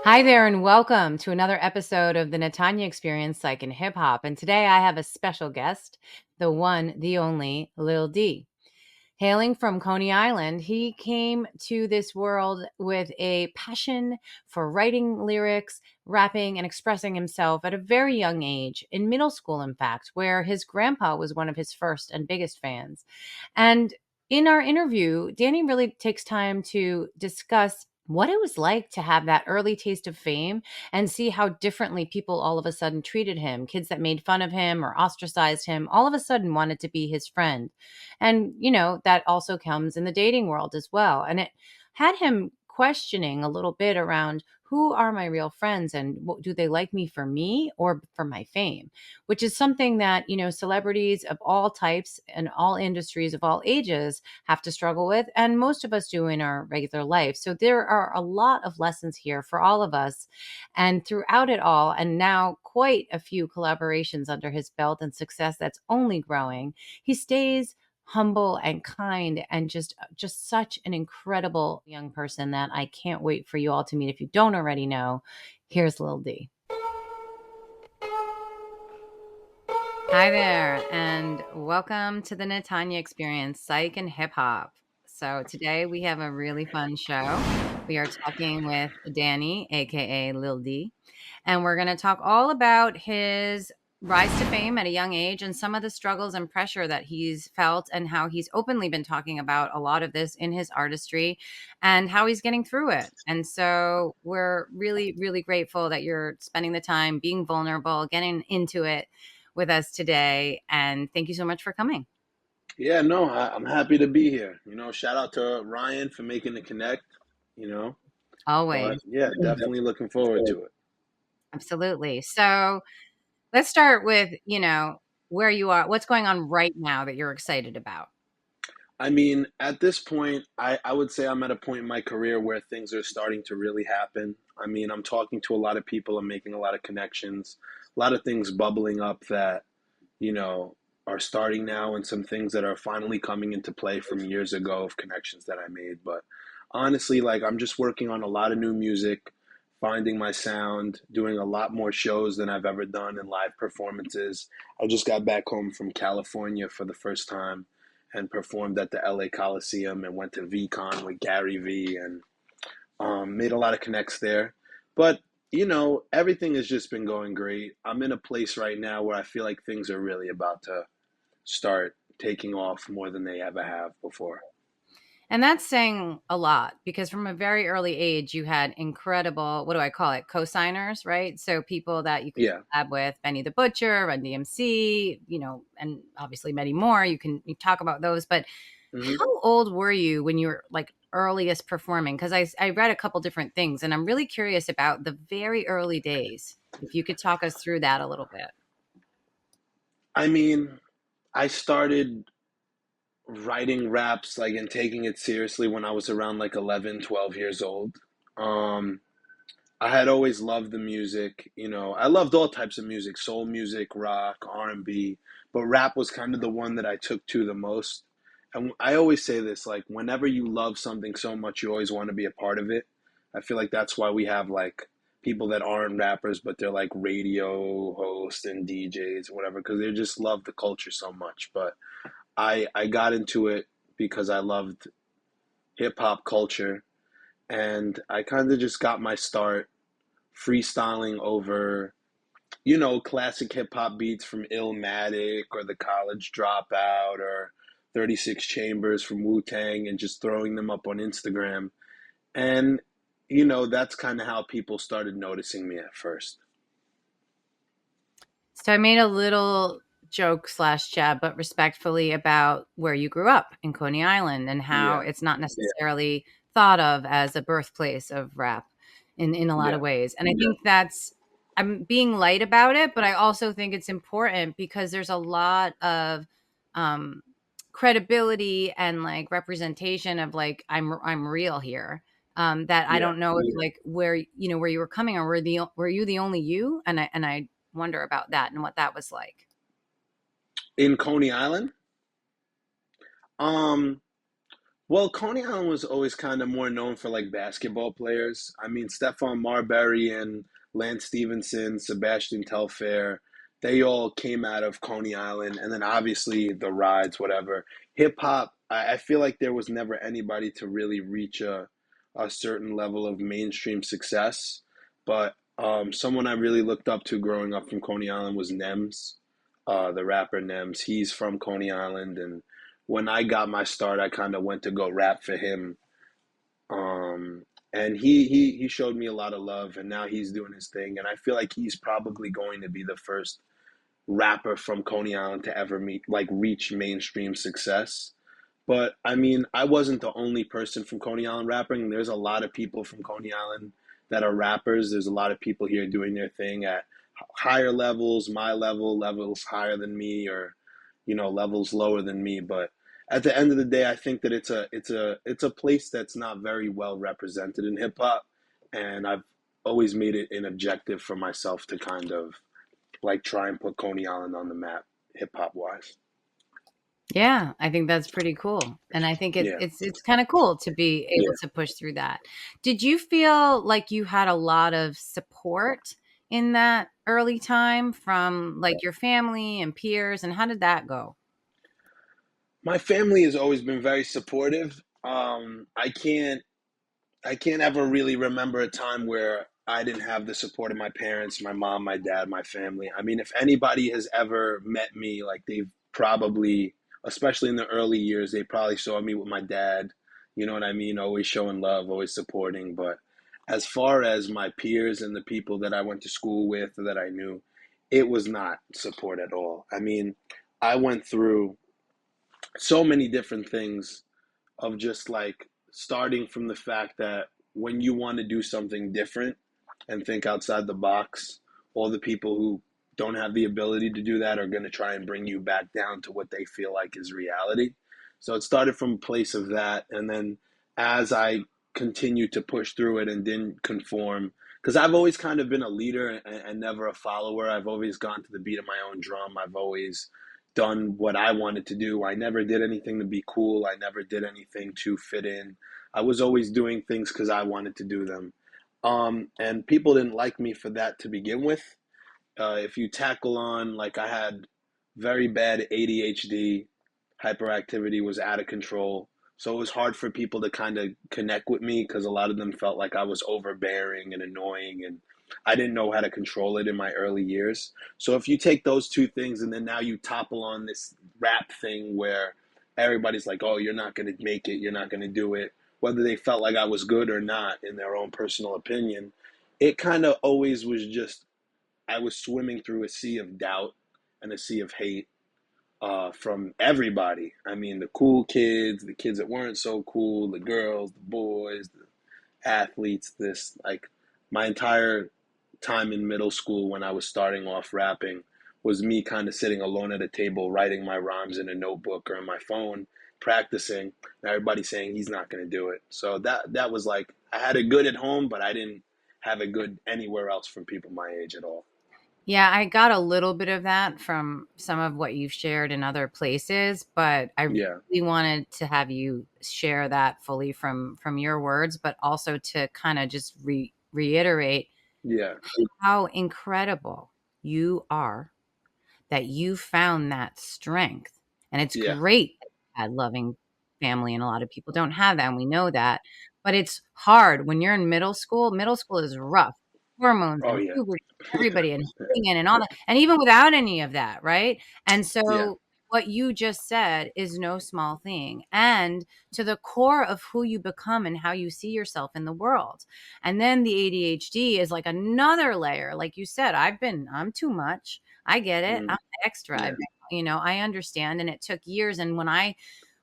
Hi there, and welcome to another episode of the Natanya Experience, Psych and Hip Hop. And today I have a special guest, the one, the only Lil Dee. Hailing from Coney Island, he came to this world with a passion for writing lyrics, rapping, and expressing himself at a very young age, in middle school, in fact, where his grandpa was one of his first and biggest fans. And in our interview, Danny really takes time to discuss what it was like to have that early taste of fame and see how differently people all of a sudden treated him. Kids that made fun of him or ostracized him all of a sudden wanted to be his friend. And, that also comes in the dating world as well. And it had him questioning a little bit around who are my real friends and do they like me for me or for my fame, which is something that, celebrities of all types and all industries of all ages have to struggle with. And most of us do in our regular life. So there are a lot of lessons here for all of us. And throughout it all, and now quite a few collaborations under his belt and success that's only growing, he stays humble and kind and just such an incredible young person that I can't wait for you all to meet. If you don't already know, here's Lil D. Hi there, and welcome to the Natanya Experience, Psych and Hip Hop. So today we have a really fun show. We are talking with Danny, aka Lil D, and we're going to talk all about his rise to fame at a young age and some of the struggles and pressure that he's felt and how he's openly been talking about a lot of this in his artistry and how he's getting through it. And so we're really, really grateful that you're spending the time being vulnerable, getting into it with us today. And thank you so much for coming. Yeah, no, I'm happy to be here. Shout out to Ryan for making the connect, you know, but Always. yeah, definitely looking forward to it. Absolutely. So let's start with, where you are, what's going on right now that you're excited about. I mean, at this point, I would say I'm at a point in my career where things are starting to really happen. I mean, I'm talking to a lot of people, I'm making a lot of connections, a lot of things bubbling up that, you know, are starting now, and some things that are finally coming into play from years ago of connections that I made. But honestly, like, I'm just working on a lot of new music, finding my sound, doing a lot more shows than I've ever done in live performances. I just got back home from California for the first time and performed at the LA Coliseum and went to VCon with Gary V and made a lot of connects there. But everything has just been going great. I'm in a place right now where I feel like things are really about to start taking off more than they ever have before. And that's saying a lot because from a very early age, you had incredible, what do I call it? Co-signers, right? So people that you could Yeah. collab with, Benny the Butcher, Run DMC, and obviously many more. You talk about those, but hmm how old were you when you were like earliest performing? Because I read a couple different things and I'm really curious about the very early days. If you could talk us through that a little bit. I mean, I started writing raps like and taking it seriously when I was around like 11, 12 years old. Um, I had always loved the music, I loved all types of music, soul music, rock, R&B, but rap was kind of the one that I took to the most. And I always say this, like, whenever you love something so much, you always want to be a part of it. I feel like that's why we have like people that aren't rappers, but they're like radio hosts and DJs, whatever, because they just love the culture so much. But I got into it because I loved hip hop culture, and I kind of just got my start freestyling over, classic hip hop beats from Illmatic or The College Dropout or 36 Chambers from Wu Tang, and just throwing them up on Instagram. And, that's kind of how people started noticing me at first. So I made a little joke slash jab, but respectfully about where you grew up in Coney Island and how Yeah, it's not necessarily thought of as a birthplace of rap in a lot of yeah, ways. And I think that's I'm being light about it, but I also think it's important because there's a lot of um credibility and like representation of like I'm real here. That I yeah. don't know if like where you were coming or were you the only you? And I wonder about that and what that was like. In Coney Island, um, Well, Coney Island was always kind of more known for like basketball players. I mean, Stephon Marbury and Lance Stevenson, Sebastian Telfair, they all came out of Coney Island, and then obviously the rides, whatever. Hip hop, I feel like there was never anybody to really reach a certain level of mainstream success. But someone I really looked up to growing up from Coney Island was Nems, the rapper Nems. He's from Coney Island, and when I got my start, I kind of went to go rap for him. Um, and he showed me a lot of love, and now he's doing his thing. And I feel like he's probably going to be the first rapper from Coney Island to ever meet like reach mainstream success. But I mean, I wasn't the only person from Coney Island rapping. There's a lot of people from Coney Island that are rappers. There's a lot of people here doing their thing at higher levels, my level, levels higher than me, or levels lower than me. But at the end of the day, I think that it's a place that's not very well represented in hip hop, and I've always made it an objective for myself to kind of like try and put Coney Island on the map, hip hop wise. Yeah, I think that's pretty cool. And I think Yeah, it's kind of cool to be able yeah. to push through that. Did you feel like you had a lot of support in that early time from like your family and peers, and how did that go? My family has always been very supportive. I can't ever really remember a time where I didn't have the support of my parents, my mom, my dad, my family. I mean, if anybody has ever met me, like they've probably, especially in the early years, they probably saw me with my dad. You know what I mean? Always showing love, always supporting. But as far as my peers and the people that I went to school with or that I knew, it was not support at all. I mean, I went through so many different things of just like starting from the fact that when you want to do something different and think outside the box, all the people who don't have the ability to do that are going to try and bring you back down to what they feel like is reality. So it started from a place of that. And then as I continued to push through it and didn't conform, because I've always kind of been a leader and never a follower. I've always gone to the beat of my own drum. I've always done what I wanted to do. I never did anything to be cool. I never did anything to fit in. I was always doing things because I wanted to do them. And people didn't like me for that to begin with. If you tackle on, like, I had very bad ADHD, hyperactivity was out of control. So it was hard for people to kind of connect with me because a lot of them felt like I was overbearing and annoying, and I didn't know how to control it in my early years. So if you take those two things and then now you topple on this rap thing where everybody's like, oh, you're not going to make it, you're not going to do it, whether they felt like I was good or not in their own personal opinion, it kind of always was just I was swimming through a sea of doubt and a sea of hate from everybody. I mean, the cool kids, the kids that weren't so cool, the girls, the boys, the athletes. This like my entire time in middle school when I was starting off rapping was me kind of sitting alone at a table writing my rhymes in a notebook or on my phone, practicing. And everybody saying he's not going to do it. So that was like I had it good at home, but I didn't have it good anywhere else from people my age at all. Yeah, I got a little bit of that from some of what you've shared in other places, but I Yeah, really wanted to have you share that fully from your words, but also to kind of just reiterate yeah, how incredible you are that you found that strength. And it's yeah. great that you had loving family, and a lot of people don't have that, and we know that. But it's hard when you're in middle school. Middle school is rough. Hormones Oh and yeah, puberty, everybody and hitting it and all that. And even without any of that, right? And yeah. so what you just said is no small thing. And to the core of who you become and how you see yourself in the world. And then the ADHD is like another layer. Like you said, I'm too much. I get it. I'm Mm, extra. yeah, I understand. And it took years. And when I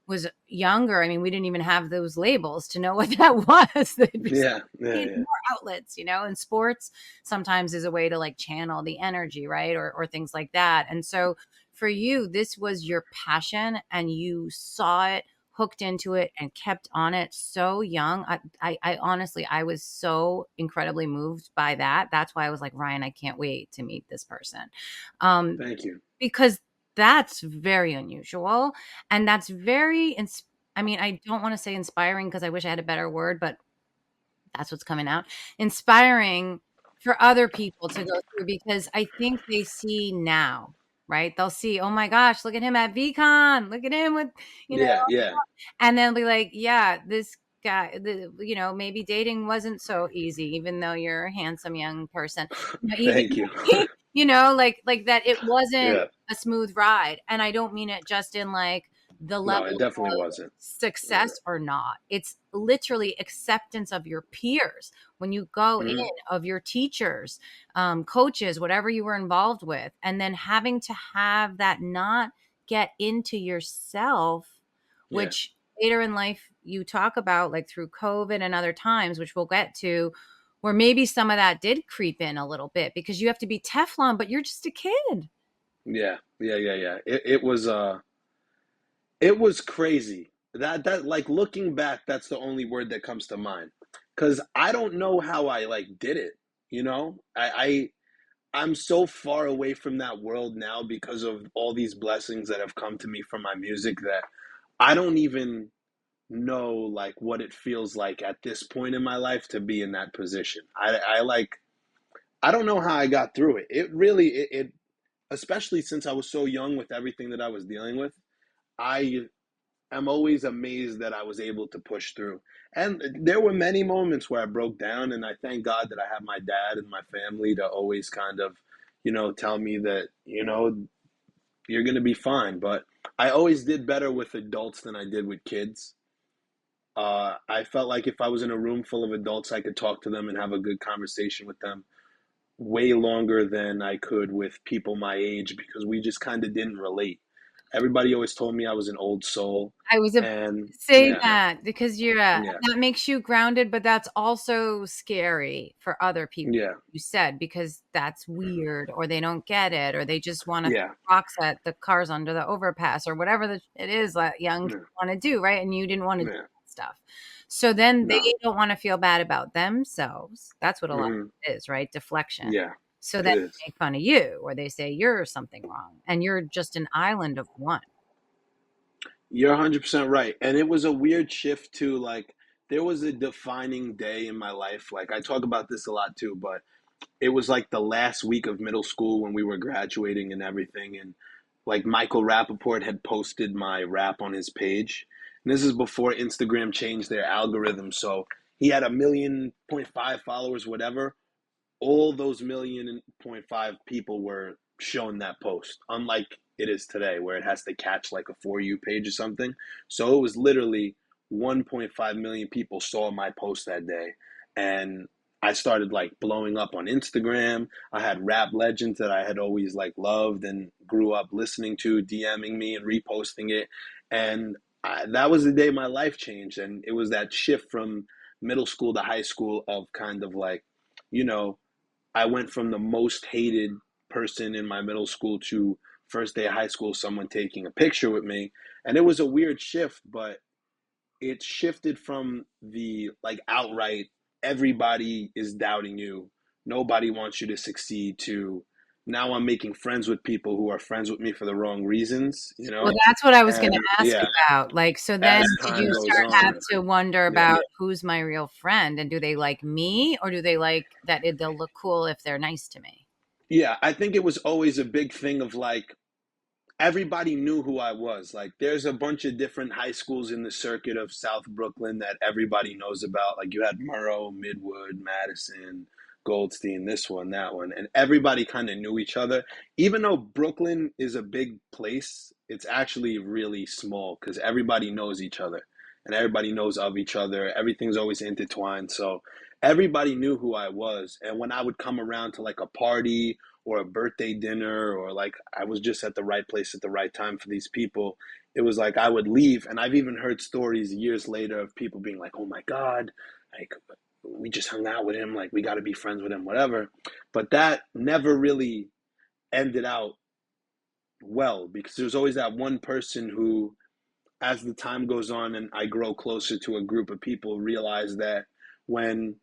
was younger, I mean, we didn't even have those labels to know what that was. They'd be yeah, yeah, need yeah, more outlets, and sports sometimes is a way to like channel the energy, right? Or things like that. And so for you, this was your passion and you saw it, hooked into it, and kept on it so young. I honestly, I was so incredibly moved by that. That's why I was like, Ryan, I can't wait to meet this person. Um, Thank you. because that's very unusual and that's very inspiring I mean, I don't want to say inspiring because I wish I had a better word, but that's what's coming out. Inspiring for other people to go through because I think they see now, right? They'll see, oh my gosh, look at him at VCon. Look at him with, you know, Yeah, yeah. and they'll be like, yeah, this guy, maybe dating wasn't so easy, even though you're a handsome young person. Even, Thank you. like that, it wasn't Yeah. a smooth ride. And I don't mean it just in like the No, it level definitely wasn't. Yeah. success or not. It's literally acceptance of your peers when you go in, Hmm. of your teachers, coaches, whatever you were involved with, and then having to have that not get into yourself, Yeah. which later in life you talk about, like through COVID and other times, which we'll get to, where maybe some of that did creep in a little bit because you have to be Teflon, but you're just a kid. Yeah. Yeah. Yeah. Yeah. It was crazy. That like looking back, that's the only word that comes to mind. Cause I don't know how I like did it. I'm so far away from that world now because of all these blessings that have come to me from my music that I don't even know like what it feels like at this point in my life to be in that position. I don't know how I got through it. It really it especially since I was so young with everything that I was dealing with. I am always amazed that I was able to push through. And there were many moments where I broke down, and I thank God that I have my dad and my family to always kind of, tell me that, you're going to be fine. But I always did better with adults than I did with kids. I felt like if I was in a room full of adults, I could talk to them and have a good conversation with them way longer than I could with people my age because we just kind of didn't relate. Everybody always told me I was an old soul. I was about And to say yeah, that because yeah, that makes you grounded, but that's also scary for other people. yeah, You said because that's weird, or they don't get it, or they just want to yeah, throw rocks at the cars under the overpass, or whatever it is that young yeah, kids want to do, right? And you didn't want to do yeah. that stuff. So then they No. don't want to feel bad about themselves. That's what a lot Hmm. of it is, right? Deflection. Yeah, So then it they is. make fun of you, or they say you're something wrong, and you're just an island of one. You're 100% right. And it was a weird shift too. Like, there was a defining day in my life. Like, I talk about this a lot too, but it was like the last week of middle school when we were graduating and everything. And like, Michael Rappaport had posted my rap on his page. And this is before Instagram changed their algorithm. So he had 1.5 million followers, whatever. All those 1.5 million people were shown that post, unlike it is today, where it has to catch like a For You page or something. So it was literally 1.5 million people saw my post that day. And I started like blowing up on Instagram. I had rap legends that I had always like loved and grew up listening to, DMing me and reposting it. And that was the day my life changed. And it was that shift from middle school to high school of kind of like, you know, I went from the most hated person in my middle school to first day of high school, someone taking a picture with me. And it was a weird shift, but it shifted from the like outright, everybody is doubting you, nobody wants you to succeed, to now I'm making friends with people who are friends with me for the wrong reasons, you Well, know? that's what I was gonna And ask yeah, about, like, so then as did time you goes start have on, to wonder yeah. about who's my real friend, and do they like me, or do they like that they'll look cool if they're nice to me? Yeah, I think it was always a big thing of like, everybody knew who I was. Like, there's a bunch of different high schools in the circuit of South Brooklyn that everybody knows about. Like, you had Murrow, Midwood, Madison, Goldstein, this one, that one, and everybody kind of knew each other. Even though Brooklyn is a big place, it's actually really small because everybody knows each other and everybody knows of each other. Everything's always intertwined. So everybody knew who I was. And when I would come around to like a party or a birthday dinner, or like I was just at the right place at the right time for these people, it was like I would leave. And I've even heard stories years later of people being like, oh my God, like we just hung out with him, like we got to be friends with him, whatever. But that never really ended out well because there's always that one person who, as the time goes on and I grow closer to a group of people, realize that when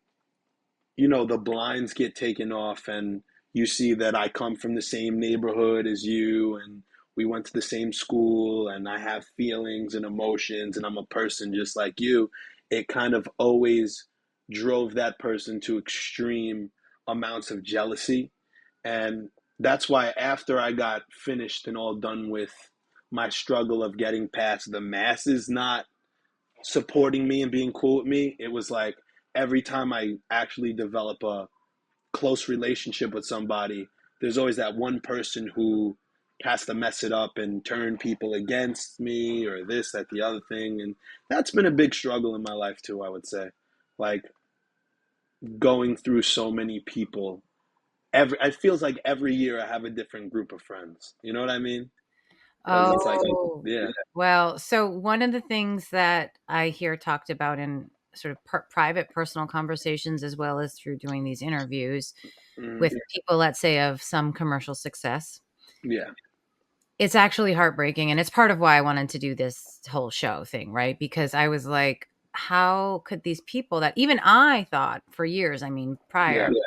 the blinds get taken off and you see that I come from the same neighborhood as you and we went to the same school and I have feelings and emotions and I'm a person just like you, it kind of always drove that person to extreme amounts of jealousy. And that's why after I got finished and all done with my struggle of getting past the masses not supporting me and being cool with me, it was like every time I actually develop a close relationship with somebody, there's always that one person who has to mess it up and turn people against me or this, that, the other thing. And that's been a big struggle in my life too, I would say. Like going through so many people. It feels like every year I have a different group of friends. You know what I mean? Because it's like, Oh, yeah, well, so one of the things that I hear talked about in sort of private personal conversations, as well as through doing these interviews mm, with people, let's say, of some commercial success, yeah, it's actually heartbreaking. And it's part of why I wanted to do this whole show thing, right? Because I was like, how could these people that even I thought for years, I mean, yeah, prior,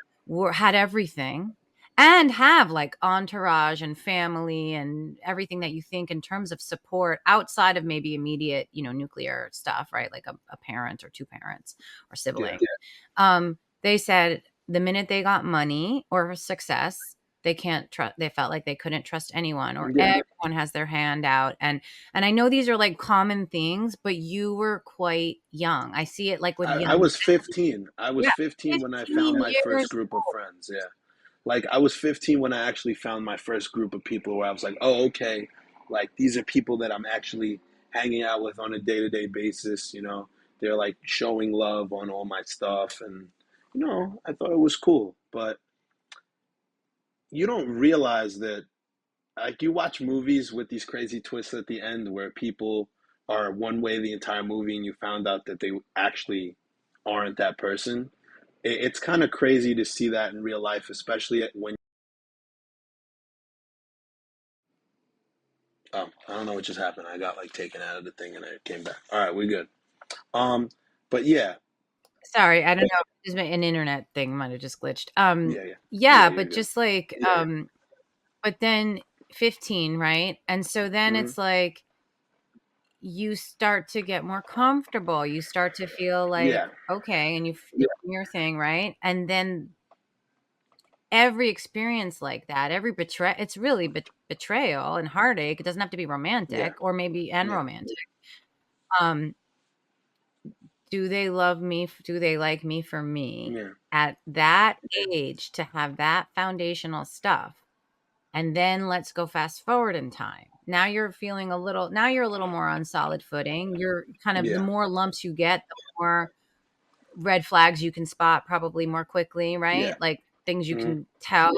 had everything and have like entourage and family and everything that you think in terms of support outside of maybe immediate, nuclear stuff, right? Like a parent or two parents or yeah, sibling. They said the minute they got money or success, they can't trust. They felt like they couldn't trust anyone, or yeah. everyone has their hand out. And I know these are like common things, but you were quite young. I see it like with I young. was 15. I was Yeah, 15 when I found 15 my first years group of old. friends. Yeah. Like I was 15 when I actually found my first group of people where I was like, oh, okay, like these are people that I'm actually hanging out with on a day-to-day basis, you know. They're like showing love on all my stuff and I thought it was cool. But you don't realize that like you watch movies with these crazy twists at the end where people are one way the entire movie and you found out that they actually aren't that person. It's kind of crazy to see that in real life, especially when oh, I don't know what just happened. I got like taken out of the thing and I came back. All right, we good. Um, but yeah, Sorry, I don't know. Just an internet thing might have just glitched. yeah, yeah, yeah. Yeah, You're but good. just like, but then 15, right? And so then Hmm. it's like you start to get more comfortable. You start to feel like, Yeah, okay, and you do your thing, right? And then every experience like that, every it's really betrayal and heartache. It doesn't have to be yeah, romantic or maybe and yeah, romantic. Um, do they love me? Do they like me for me yeah, at that age to have that foundational stuff? And then let's go fast forward in time. Now you're a little more on solid footing. You're kind of, the yeah, more lumps you get, the more red flags you can spot probably more quickly, yeah. right? Like things you Hmm. can tell.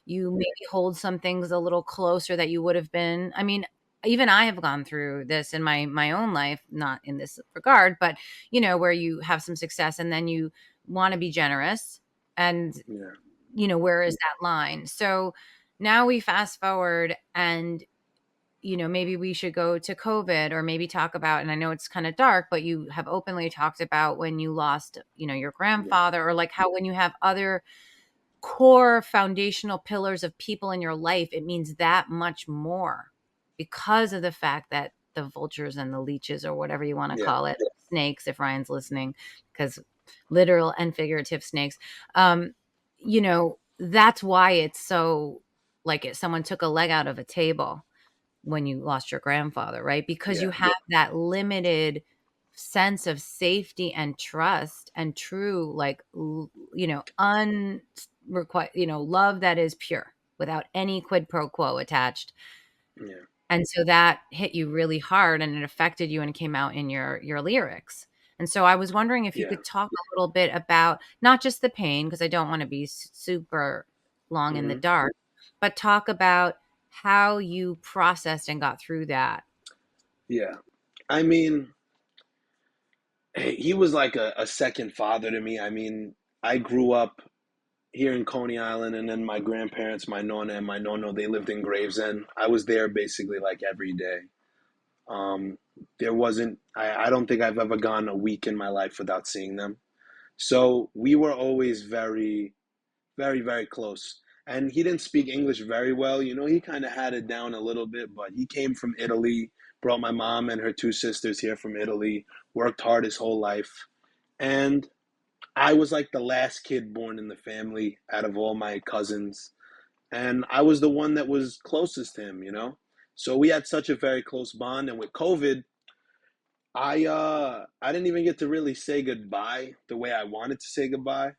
You maybe hold some things a little closer that you would have been. I mean, even I have gone through this in my own life, not in this regard, but where you have some success and then you want to be generous, and Yeah, where is that line? So now we fast forward, and maybe we should go to COVID, or maybe talk about, and I know it's kind of dark, but you have openly talked about when you lost, your yeah, grandfather, or like how when you have other core foundational pillars of people in your life, it means that much more because of the fact that the vultures and the leeches, or whatever you want to yeah, call it, snakes, if Ryan's listening, because literal and figurative snakes, that's why it's so like someone took a leg out of a table when you lost your grandfather, right? Because you yeah, have that limited sense of safety and trust and true, like, unrequited, love that is pure without any quid pro quo attached. yeah, And so that hit you really hard, and it affected you and came out in your lyrics. And so I was wondering if you yeah. could talk a little bit about not just the pain, because I don't want to be super long in the Hmm. dark, but talk about how you processed and got through that. Yeah. I mean, he was like a second father to me. I mean, I grew up here in Coney Island, and then my grandparents, my nonna and my nono, they lived in Gravesend. I was there basically like every day. Um, there wasn't, I don't think I've ever gone a week in my life without seeing them. So we were always very, very, very close. and he didn't speak English very well. You know, he kind of had it down a little bit, but he came from Italy, brought my mom and her two sisters here from Italy, worked hard his whole life. And I was like the last kid born in the family out of all my cousins. And I was the one that was closest to him, you know? So we had such a very close bond. And with COVID, I didn't even get to really say goodbye the way I wanted to say goodbye.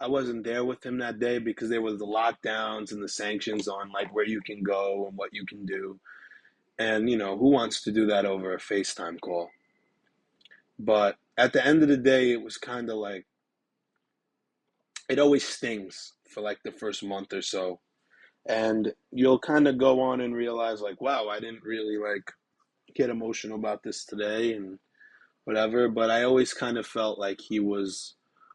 I wasn't there with him that day because there was the lockdowns and the sanctions on like where you can go and what you can do. And you know, who wants to do that over a FaceTime call? But at the end of the day, it was kind of like it always stings for like the first month or so. And you'll kind of go on and realize like, wow, I didn't really like get emotional about this today and whatever, but I always kind of felt like he was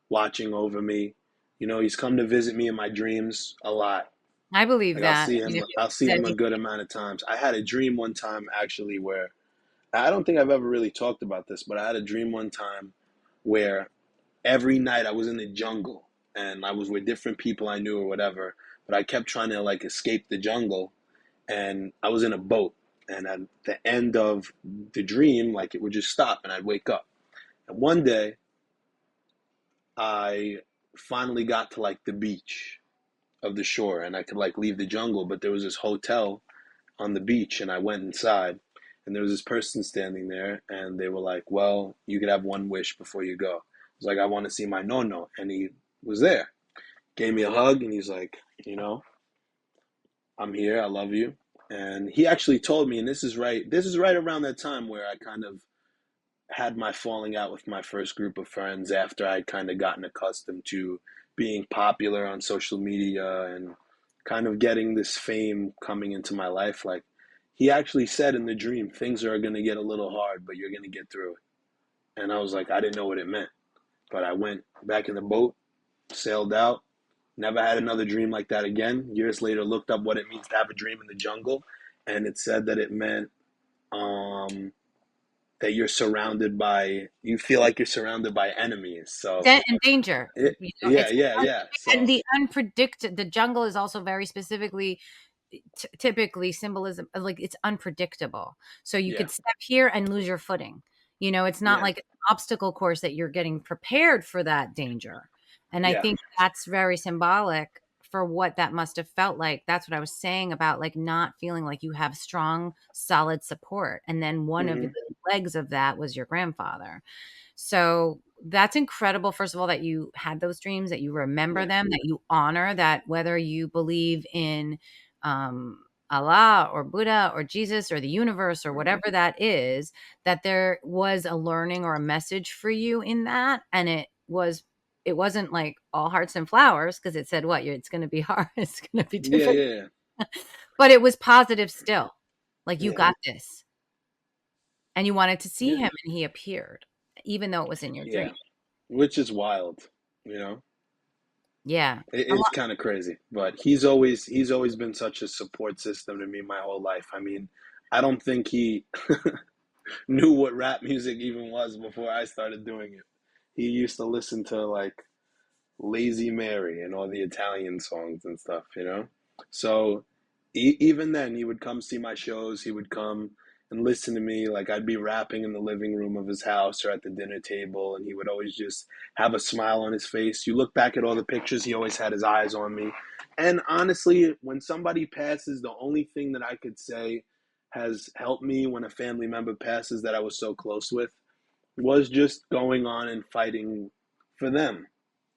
watching over me. You know, he's come to visit me in my dreams a lot. I believe Like I'll that. see him I'll see Said him a he- good amount of times. I had a dream one time actually where I don't think I've ever really talked about this, but I had a dream one time where every night I was in the jungle and I was with different people I knew or whatever, but I kept trying to like escape the jungle and I was in a boat and at the end of the dream like it would just stop and I'd wake up. And one day I finally got to like the beach of the shore and I could like leave the jungle, but there was this hotel on the beach and I went inside and there was this person standing there and they were like, well, you could have one wish before you go. I was like, I want to see my nono. And he was there, gave me a hug and he's like, you know, I'm here. I love you. And he actually told me, and this is right around that time where I kind of had my falling out with my first group of friends after I'd kind of gotten accustomed to being popular on social media and kind of getting this fame coming into my life. Like he actually said in the dream, things are going to get a little hard, but you're going to get through it. And I was like, I didn't know what it meant, but I went back in the boat, sailed out, never had another dream like that again. Years later, looked up what it means to have a dream in the jungle, and it said that it meant um, that you feel like you're surrounded by enemies. So, and danger. yeah, It's yeah, yeah. and So, the unpredicted. The jungle is also very specifically typically symbolism like it's unpredictable, so you yeah, could step here and lose your footing. It's not yeah, like an obstacle course that you're getting prepared for that danger. And I yeah, think that's very symbolic for what that must have felt like. That's what I was saying about like not feeling like you have strong solid support, and then one of the hmm, legs of that was your grandfather. So that's incredible, first of all, that you had those dreams, that you remember yeah, them, that you honor that, whether you believe in Allah or Buddha or Jesus or the universe or hmm, whatever that is, that there was a learning or a message for you in that. And it wasn't like all hearts and flowers, because it said what it's going to be hard, it's going to be yeah, difficult, yeah, but it was positive still. Like, you yeah, got this, and you wanted to see yeah, him, and he appeared, even though it was in your dream. yeah. Which is wild, you know. Yeah. It's kind of crazy, but he's always been such a support system to me my whole life. I mean, I don't think he knew what rap music even was before I started doing it. He used to listen to like Lazy Mary and all the Italian songs and stuff, you know? So even then, he would come see my shows. He would come and listen to me. Like I'd be rapping in the living room of his house or at the dinner table, and he would always just have a smile on his face. You look back at all the pictures, he always had his eyes on me. And honestly, when somebody passes, the only thing that I could say has helped me when a family member passes that I was so close with was just going on and fighting for them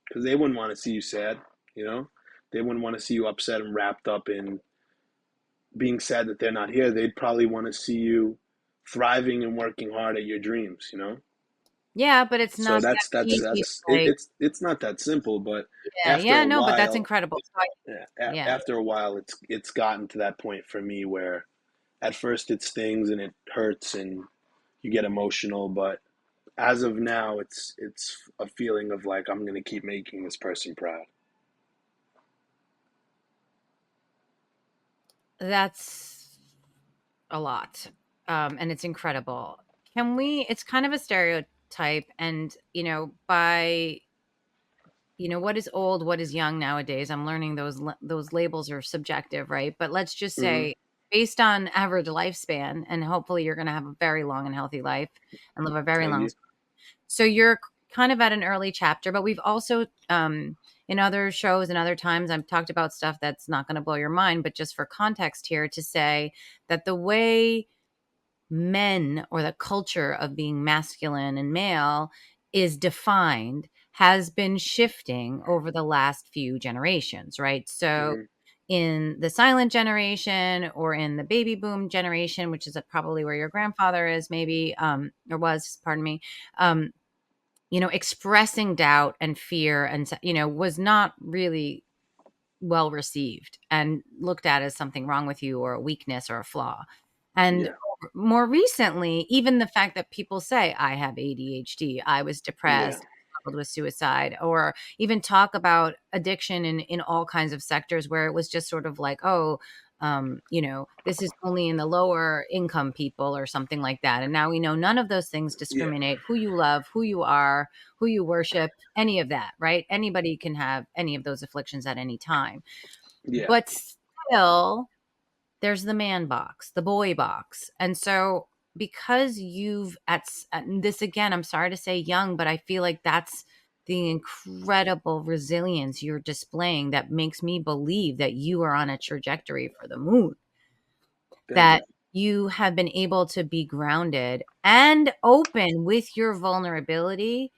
because they wouldn't want to see you sad, you know? They wouldn't want to see you upset and wrapped up in being sad that they're not here. They'd probably want to see you thriving and working hard at your dreams, you know? Yeah, but it's So not that easy. Like, it's not that simple, but yeah, after yeah, a no, but that's while, incredible. Yeah. after a while it's gotten to that point for me where at first it stings and it hurts and you get emotional, but as of now it's a feeling of like I'm going to keep making this person proud. That's a lot. And it's incredible. It's kind of a stereotype, and by what is old, what is young nowadays. I'm learning those labels are subjective, right? But let's just Hmm. say, based on average lifespan, and hopefully you're going to have a very long and healthy life and live a very Thank long. you. So you're kind of at an early chapter, but we've also, in other shows and other times, I've talked about stuff that's not going to blow your mind, but just for context here, to say that the way men, or the culture of being masculine and male, is defined has been shifting over the last few generations, right? So Hmm. in the silent generation, or in the baby boom generation, which is probably where your grandfather is, maybe, or was, pardon me, um, expressing doubt and fear and, was not really well received and looked at as something wrong with you, or a weakness, or a flaw. And Yeah. more recently, even the fact that people say, I have ADHD, I was Yeah. depressed, struggled with suicide, or even talk about addiction in all kinds of sectors, where it was just sort of like, oh, this is only in the lower income people, or something like that. And now we know none of those things Yeah. discriminate who you love, who you are, who you worship, any of that, right? Anybody can have any of those afflictions at any time. Yeah. But still, there's the man box, the boy box. And so, because you've at this, again, I'm sorry to say young, but I feel like that's the incredible resilience you're displaying that makes me believe that you are on a trajectory for the moon, Thank you. that you have been able to be grounded and open with your vulnerability.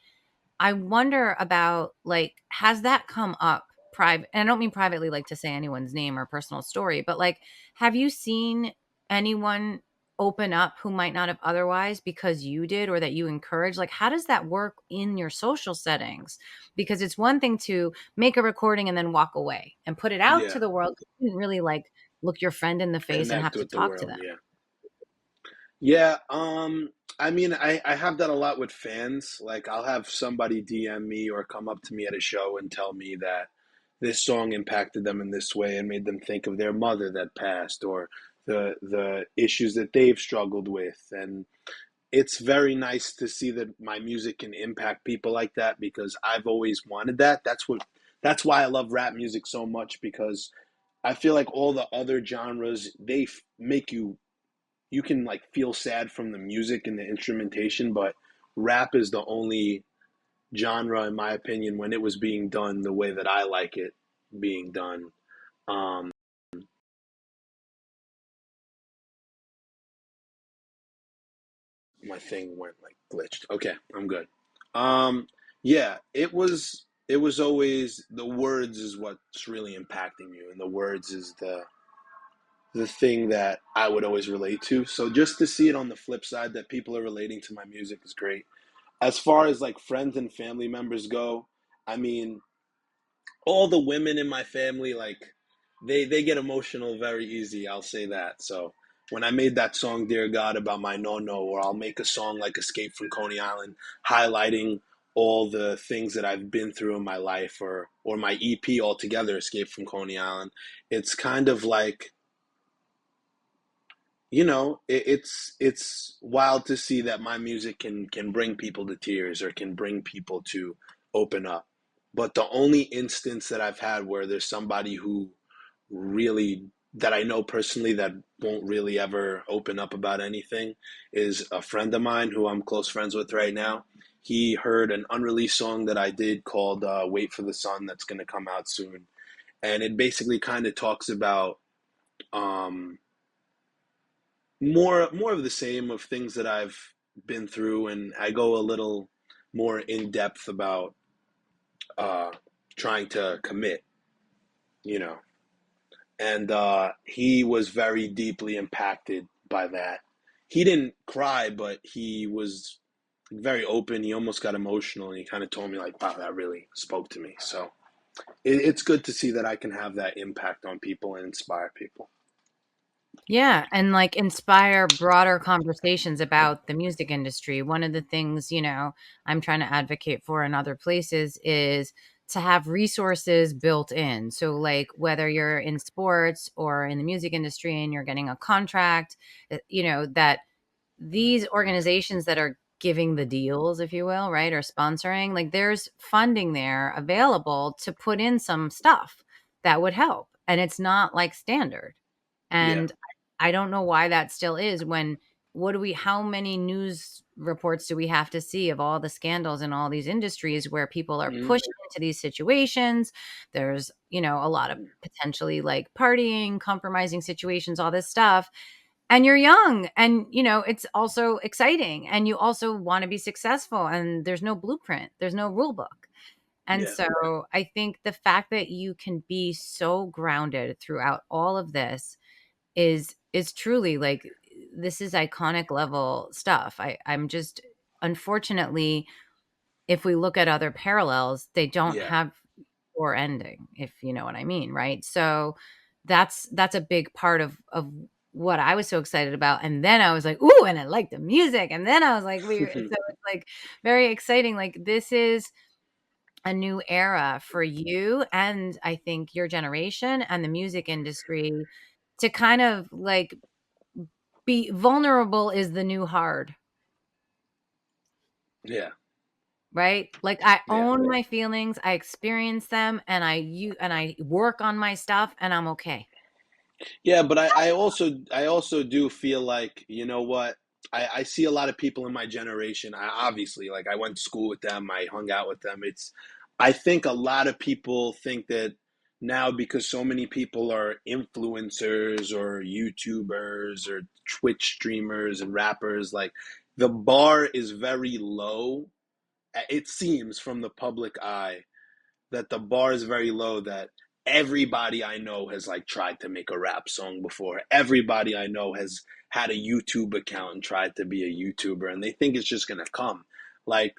I wonder about, like, has that come up private? And I don't mean privately, like to say anyone's name or personal story, but like, have you seen anyone open up who might not have otherwise, because you did, or that you encourage? Like, how does that work in your social settings? Because it's one thing to make a recording and then walk away and put it out Yeah. to the world. You didn't really like look your friend in the face and have Connect to with the talk to world. them. Yeah. Yeah. I mean, I have that a lot with fans. Like, I'll have somebody DM me or come up to me at a show and tell me that this song impacted them in this way and made them think of their mother that passed, or the issues that they've struggled with. And it's very nice to see that my music can impact people like that, because I've always wanted that. That's why I love rap music so much, because I feel like all the other genres, make you can like feel sad from the music and the instrumentation, but rap is the only genre, in my opinion, when it was being done the way that I like it being done. Um, my thing went like glitched. Okay, I'm good. Yeah, it was always the words is what's really impacting you, and the words is the thing that I would always relate to. So just to see it on the flip side that people are relating to my music is great. As far as like friends and family members go, I mean, all the women in my family, like, they get emotional very easy. I'll say that. So when I made that song "Dear God" about my no, or I'll make a song like "Escape from Coney Island," highlighting all the things that I've been through in my life, or my EP altogether, "Escape from Coney Island." It's kind of like, it's wild to see that my music can bring people to tears, or can bring people to open up. But the only instance that I've had where there's somebody who really, that I know personally, that won't really ever open up about anything, is a friend of mine who I'm close friends with right now. He heard an unreleased song that I did called "Wait for the Sun," that's going to come out soon, and it basically kind of talks about um, more of the same, of things that I've been through, and I go a little more in depth about uh, trying to commit, you know. And he was very deeply impacted by that. He didn't cry, but he was very open. He almost got emotional, and he kind of told me like, "Wow, that really spoke to me." So it's good to see that I can have that impact on people and inspire people. Yeah, and like inspire broader conversations about the music industry. One of the things, I'm trying to advocate for in other places is to have resources built in. So, like, whether you're in sports or in the music industry and you're getting a contract, that these organizations that are giving the deals, if you will, right? Or sponsoring, like there's funding there available to put in some stuff that would help. And it's not like standard. Yeah. And I don't know why that still is when how many news reports do we have to see of all the scandals in all these industries where people are Mhm. pushed into these situations? There's, a lot of potentially like partying, compromising situations, all this stuff. And you're young and, it's also exciting and you also want to be successful and there's no blueprint, there's no rule book. And Yeah. so I think the fact that you can be so grounded throughout all of this is truly like this is iconic level stuff. I'm just unfortunately, if we look at other parallels, they don't Yeah. have or ending, if you know what I mean, right? So that's a big part of what I was so excited about. And then I was like, ooh, and I like the music. And then I was like, so it's like very exciting. Like this is a new era for you and I think your generation and the music industry to kind of like be vulnerable is the new hard, Yeah. right? Like I Yeah. own my feelings, I experience them and I work on my stuff and I'm okay. Yeah, but I also do feel like, you know what? I see a lot of people in my generation. Obviously, like I went to school with them, I hung out with them. I think a lot of people think that now because so many people are influencers or YouTubers or Twitch streamers and rappers, like the bar is very low. It seems from the public eye that the bar is very low, that everybody I know has like tried to make a rap song before. Everybody I know has had a YouTube account and tried to be a YouTuber and they think it's just going to come. Like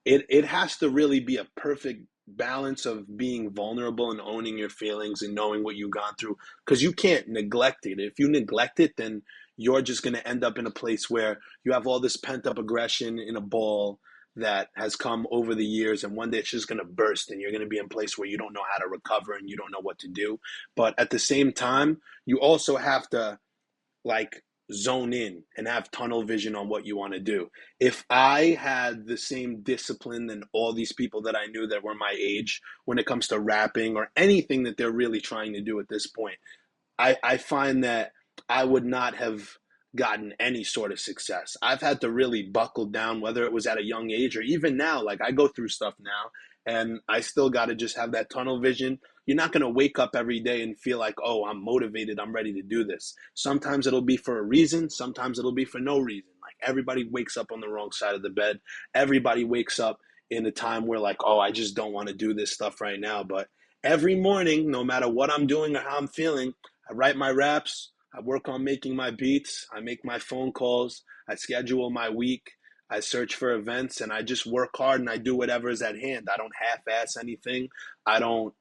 it has to really be a perfect balance of being vulnerable and owning your feelings and knowing what you've gone through, because you can't neglect it. If you neglect it, then you're just going to end up in a place where you have all this pent up aggression in a ball that has come over the years, and one day it's just going to burst and you're going to be in a place where you don't know how to recover and you don't know what to do. But at the same time, you also have to like zone in and have tunnel vision on what you want to do. If I had the same discipline than all these people that I knew that were my age when it comes to rapping or anything that they're really trying to do at this point, I find that I would not have gotten any sort of success. I've had to really buckle down, whether it was at a young age or even now. Like I go through stuff now and I still got to just have that tunnel vision. You're not going to wake up every day and feel like, oh, I'm motivated, I'm ready to do this. Sometimes it'll be for a reason, sometimes it'll be for no reason. Like everybody wakes up on the wrong side of the bed. Everybody wakes up in a time where, like, oh, I just don't want to do this stuff right now. But every morning, no matter what I'm doing or how I'm feeling, I write my raps, I work on making my beats, I make my phone calls, I schedule my week, I search for events, and I just work hard and I do whatever is at hand. I don't half-ass anything. I don't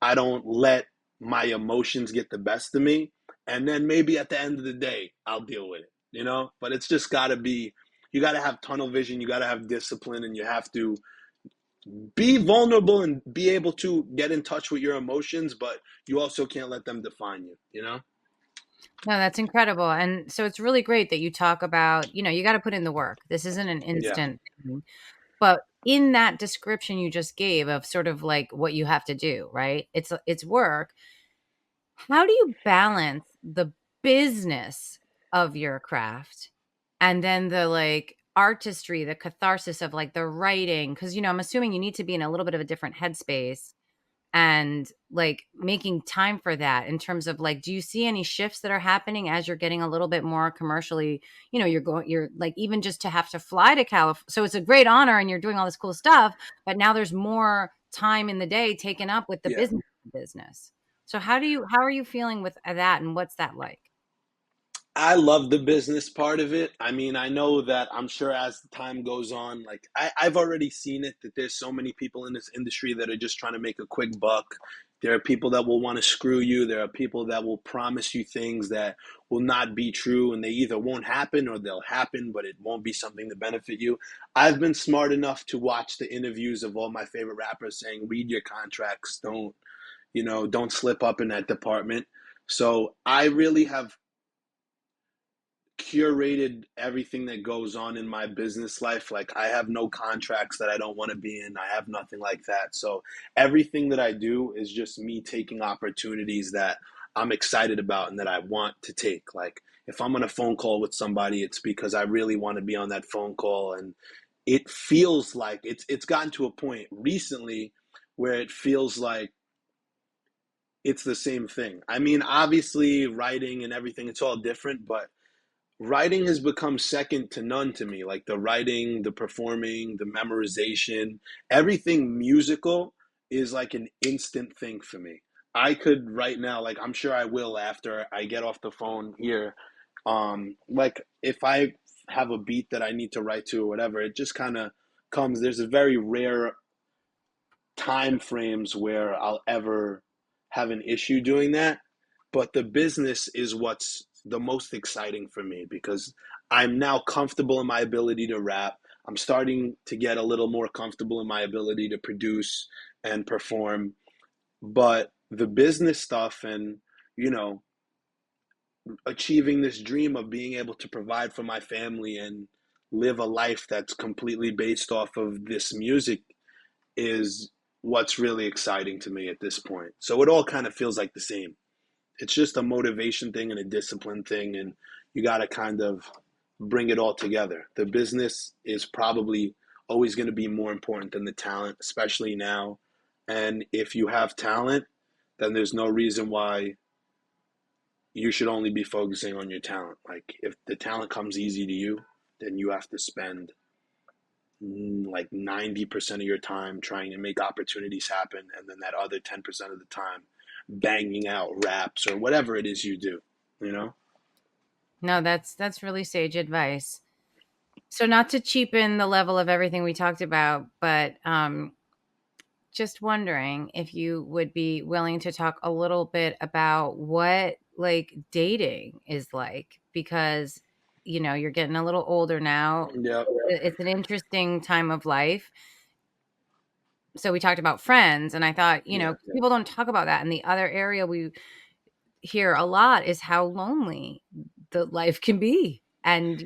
I don't let my emotions get the best of me. And then maybe at the end of the day, I'll deal with it. But it's just gotta be, you gotta have tunnel vision, you gotta have discipline, and you have to be vulnerable and be able to get in touch with your emotions, but you also can't let them define you? No, that's incredible. And so it's really great that you talk about, you got to put in the work. This isn't an Yeah. instant thing. But in that description you just gave of sort of like what you have to do, right? It's work. How do you balance the business of your craft and then the like artistry, the catharsis of like the writing? Because, I'm assuming you need to be in a little bit of a different headspace and like making time for that in terms of like, do you see any shifts that are happening as you're getting a little bit more commercially, you're like, even just to have to fly to California. So it's a great honor and you're doing all this cool stuff, but now there's more time in the day taken up with the Yeah. business. So how are you feeling with that and what's that like? I love the business part of it. I mean, I know that I'm sure as time goes on, like I've already seen it, that there's so many people in this industry that are just trying to make a quick buck. There are people that will want to screw you. There are people that will promise you things that will not be true, and they either won't happen or they'll happen, but it won't be something to benefit you. I've been smart enough to watch the interviews of all my favorite rappers saying, read your contracts, don't slip up in that department. So I really have curated everything that goes on in my business life. Like I have no contracts that I don't want to be in. I have nothing like that. So everything that I do is just me taking opportunities that I'm excited about and that I want to take. Like if I'm on a phone call with somebody, it's because I really want to be on that phone call, and it feels like it's gotten to a point recently where it feels like it's the same thing. I mean, obviously writing and everything, it's all different, but writing has become second to none to me. Like the writing, the performing, the memorization, everything musical is like an instant thing for me. I could right now, like I'm sure I will after I get off the phone here. Like if I have a beat that I need to write to or whatever, it just kind of comes. There's a very rare time frames where I'll ever have an issue doing that. But the business is what's the most exciting for me because I'm now comfortable in my ability to rap. I'm starting to get a little more comfortable in my ability to produce and perform. But the business stuff and, you know, achieving this dream of being able to provide for my family and live a life that's completely based off of this music is what's really exciting to me at this point. So it all kind of feels like the same. It's just a motivation thing and a discipline thing, and you got to kind of bring it all together. The business is probably always going to be more important than the talent, especially now. And if you have talent, then there's no reason why you should only be focusing on your talent. Like if the talent comes easy to you, then you have to spend like 90% of your time trying to make opportunities happen, and then that other 10% of the time banging out raps or whatever it is you do, you know? No, that's really sage advice. So not to cheapen the level of everything we talked about, but just wondering if you would be willing to talk a little bit about what like dating is like because you're getting a little older now. Yep. It's an interesting time of life. So we talked about friends, and I thought, Yeah. people don't talk about that. And the other area we hear a lot is how lonely the life can be. And,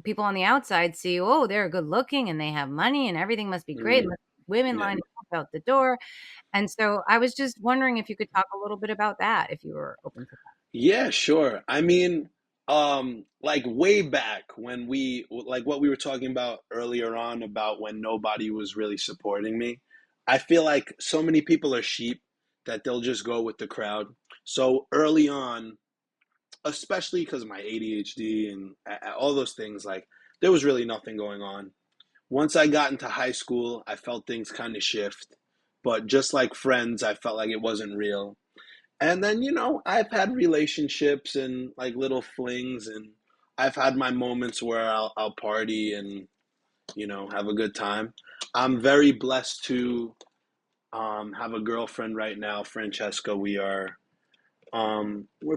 people on the outside see, oh, they're good looking and they have money and everything must be great. Mm, Women yeah. lining up out the door. And so I was just wondering if you could talk a little bit about that, if you were open to that. Yeah, sure. I mean, like way back when like what we were talking about earlier on about when nobody was really supporting me, I feel like so many people are sheep that they'll just go with the crowd. So early on, especially because of my ADHD and all those things, like there was really nothing going on. Once I got into high school, I felt things kind of shift. But just like friends, I felt like it wasn't real. And then, I've had relationships and like little flings, and I've had my moments where I'll party and, have a good time. I'm very blessed to have a girlfriend right now, Francesca. We're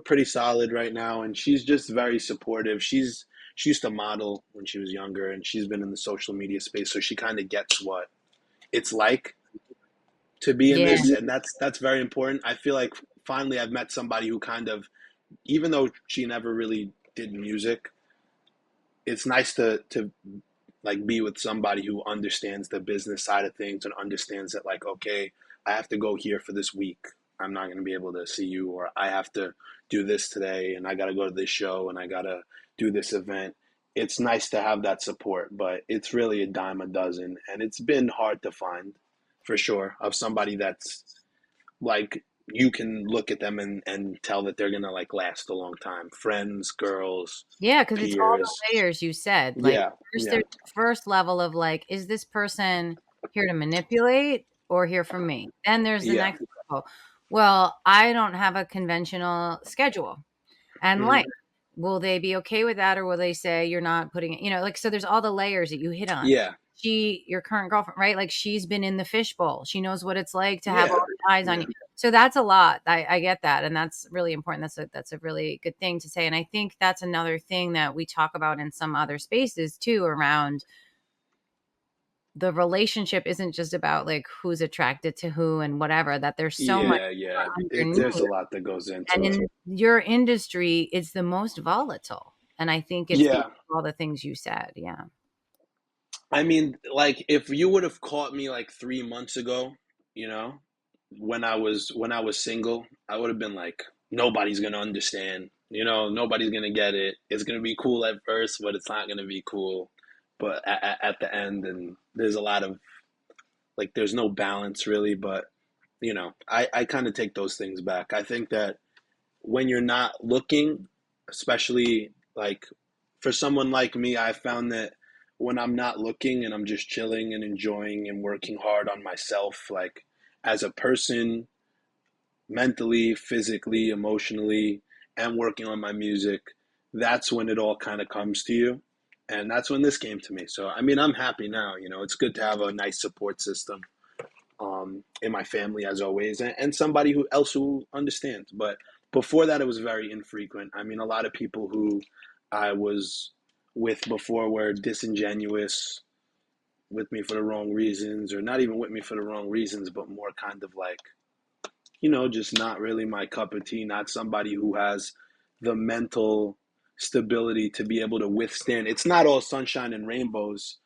pretty solid right now, and she's just very supportive. She used to model when she was younger, and she's been in the social media space, so she kind of gets what it's like to be in Yeah. this, and that's very important. I feel like finally I've met somebody who kind of, even though she never really did music, it's nice to like be with somebody who understands the business side of things and understands that like, okay, I have to go here for this week. I'm not going to be able to see you, or I have to do this today and I got to go to this show and I got to do this event. It's nice to have that support, but it's really a dime a dozen, and it's been hard to find for sure of somebody that's like you can look at them and tell that they're gonna like last a long time. Friends, girls, Yeah, because it's all peers. the layers you said. Like, Yeah, first, yeah, there's the first level of like, is this person here to manipulate or here for me? Then there's the yeah. next level. Well, I don't have a conventional schedule and Hmm. life. Will they be okay with that, or will they say you're not putting it, like, so there's all the layers that you hit on. Yeah, Your current girlfriend, right? Like, she's been in the fishbowl. She knows what it's like to have all yeah, the eyes on yeah, you. So that's a lot. I get that. And that's really important. That's a really good thing to say. And I think that's another thing that we talk about in some other spaces too, around the relationship isn't just about like who's attracted to who and whatever, that there's so much yeah, yeah. more There's underneath. a lot that goes And into it. in your industry, it's the most volatile. And I think it's because Yeah. of all the things you said. Yeah. I mean, like if you would have caught me like 3 months ago, you know, when I was single, I would have been like, nobody's gonna understand. Nobody's gonna get it. It's gonna be cool at first, but it's not gonna be cool. But at the end, and there's a lot of like, there's no balance really. But I kind of take those things back. I think that when you're not looking, especially like for someone like me, I found that when I'm not looking and I'm just chilling and enjoying and working hard on myself, like as a person, mentally, physically, emotionally, and working on my music, that's when it all kind of comes to you. And that's when this came to me. So, I mean, I'm happy now. It's good to have a nice support system in my family as always, and somebody who understands. But before that, it was very infrequent. I mean, a lot of people who I was with before were disingenuous with me for the wrong reasons, or not even with me for the wrong reasons, but more kind of like, just not really my cup of tea, not somebody who has the mental stability to be able to withstand. It's not all sunshine and rainbows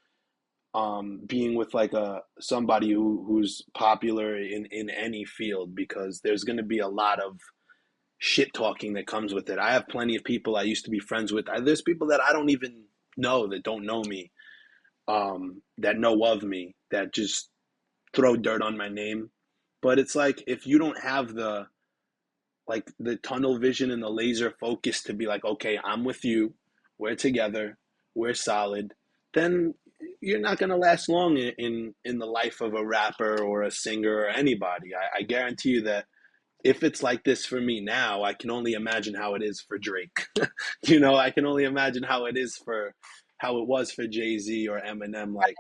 being with like a somebody who's popular in any field, because there's going to be a lot of shit talking that comes with it. I have plenty of people I used to be friends with. There's people that I don't even know, that don't know me, that know of me, that just throw dirt on my name. But it's like, if you don't have the tunnel vision and the laser focus to be like, okay, I'm with you, we're together, we're solid, then you're not going to last long in the life of a rapper or a singer or anybody. I guarantee you that if it's like this for me now, I can only imagine how it is for Drake. I can only imagine how it was for Jay-Z or Eminem. Like,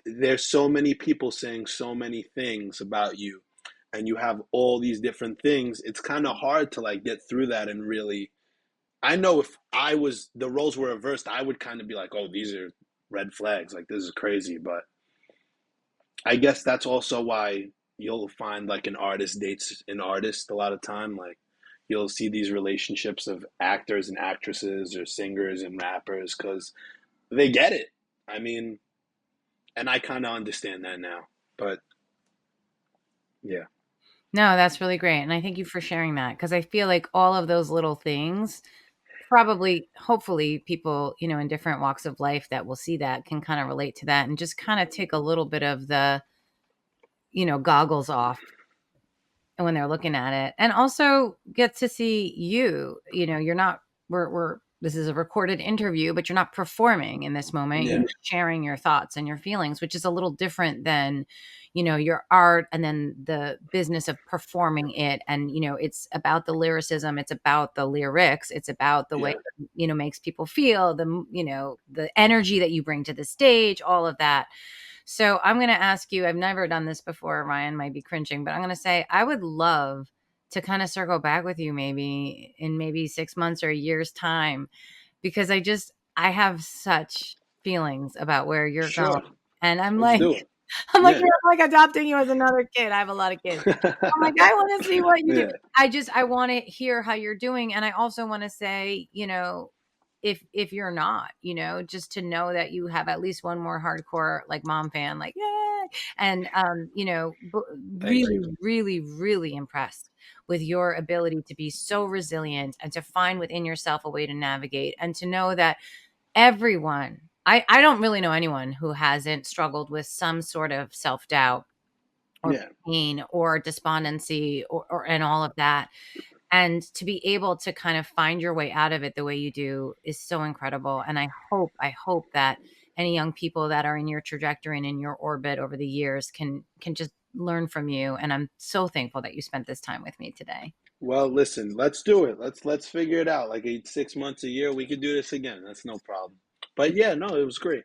there's so many people saying so many things about you, and you have all these different things. It's kind of hard to like get through that and really. I know if the roles were reversed, I would kind of be like, oh, these are red flags, like this is crazy. But I guess that's also why you'll find like an artist dates an artist a lot of time. Like, you'll see these relationships of actors and actresses or singers and rappers, because they get it. I mean, and I kind of understand that now. But yeah. No, that's really great. And I thank you for sharing that, because I feel like all of those little things probably, hopefully, people, in different walks of life that will see that can kind of relate to that and just kind of take a little bit of the, goggles off when they're looking at it, and also get to see you. You're not, we're this is a recorded interview, but you're not performing in this moment. Yeah. You're sharing your thoughts and your feelings, which is a little different than, your art, and then the business of performing it. And, it's about the lyricism, it's about the lyrics, it's about the way, Yeah. makes people feel, the energy that you bring to the stage, all of that. So I'm going to ask you, I've never done this before. Ryan might be cringing, but I'm going to say, I would love to kind of circle back with you maybe in maybe 6 months or a year's time, because I have such feelings about where you're going. Sure. And I'm Let's like, do it. I'm like, Yeah. you're like adopting you as another kid. I have a lot of kids. I'm like, I want to see what you do. Yeah. I want to hear how you're doing. And I also want to say, if you're not, just to know that you have at least one more hardcore like mom fan, like, yay. And, Thank really, you. really, really impressed with your ability to be so resilient and to find within yourself a way to navigate, and to know that everyone, I don't really know anyone who hasn't struggled with some sort of self-doubt or Yeah. pain or despondency, or and all of that. And to be able to kind of find your way out of it the way you do is so incredible. And I hope that any young people that are in your trajectory and in your orbit over the years can just learn from you. And I'm so thankful that you spent this time with me today. Well, listen, let's do it. Let's figure it out. Like 6 months, a year, we could do this again. That's no problem. But yeah, no, it was great.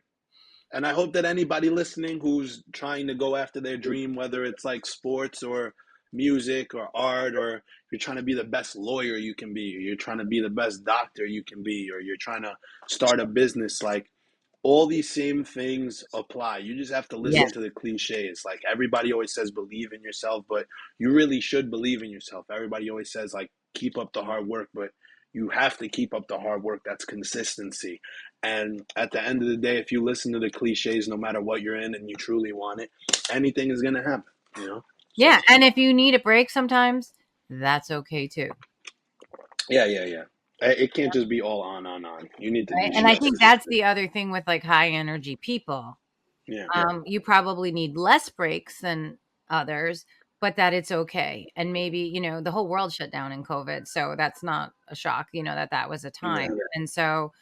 And I hope that anybody listening who's trying to go after their dream, whether it's like sports or music or art, or you're trying to be the best lawyer you can be, or you're trying to be the best doctor you can be, or you're trying to start a business, like all these same things apply. You just have to Yes. listen to the cliches. Like, everybody always says believe in yourself, but you really should believe in yourself. Everybody always says like keep up the hard work, but You have to keep up the hard work. That's consistency. And at the end of the day, if you listen to the cliches, no matter what you're in and you truly want it, anything is going to happen, you know? So, Yeah, and if you need a break sometimes, that's okay too, yeah. It can't just be all on. You need to right? de And I stress. think that's the other thing with like high energy people. Yeah, You probably need less breaks than others, but that it's okay. And maybe, the whole world shut down in COVID. So that's not a shock, that was a time. yeah. And so,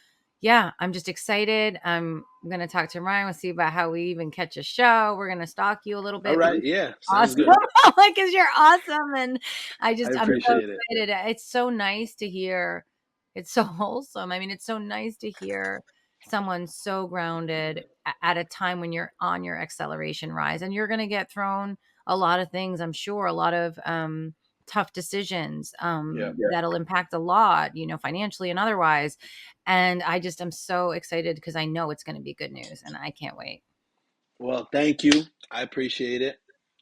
yeah, I'm just excited. I'm going to talk to Ryan. We'll see about how we even catch a show. We're going to stalk you a little All bit right. because Yeah, you're sounds awesome. good. Like, because you're awesome. And I I'm so appreciate it. excited. It's so nice to hear. It's so wholesome. I mean, it's so nice to hear someone so grounded at a time when you're on your acceleration rise, and you're going to get thrown a lot of things, I'm sure, a lot of tough decisions Yeah. that'll impact a lot, financially and otherwise. And I'm so excited because I know it's going to be good news and I can't wait. Well, thank you. I appreciate it.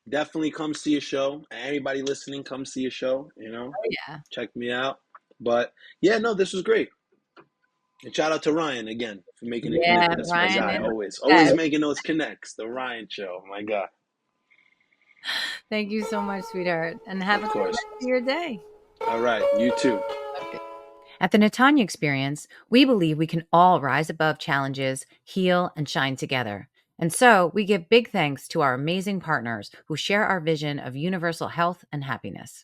Definitely come see a show. Anybody listening, come see a show, Yeah. check me out. But yeah, no, this was great. And shout out to Ryan again for making it Yeah. connect. That's my Ryan guy. is Always, the always best. making those connects. The Ryan Show. My God. Thank you so much, sweetheart. And have Of a good course. rest of your day. All right. You too. Okay. At the Natanya Experience, we believe we can all rise above challenges, heal, and shine together. And so we give big thanks to our amazing partners who share our vision of universal health and happiness.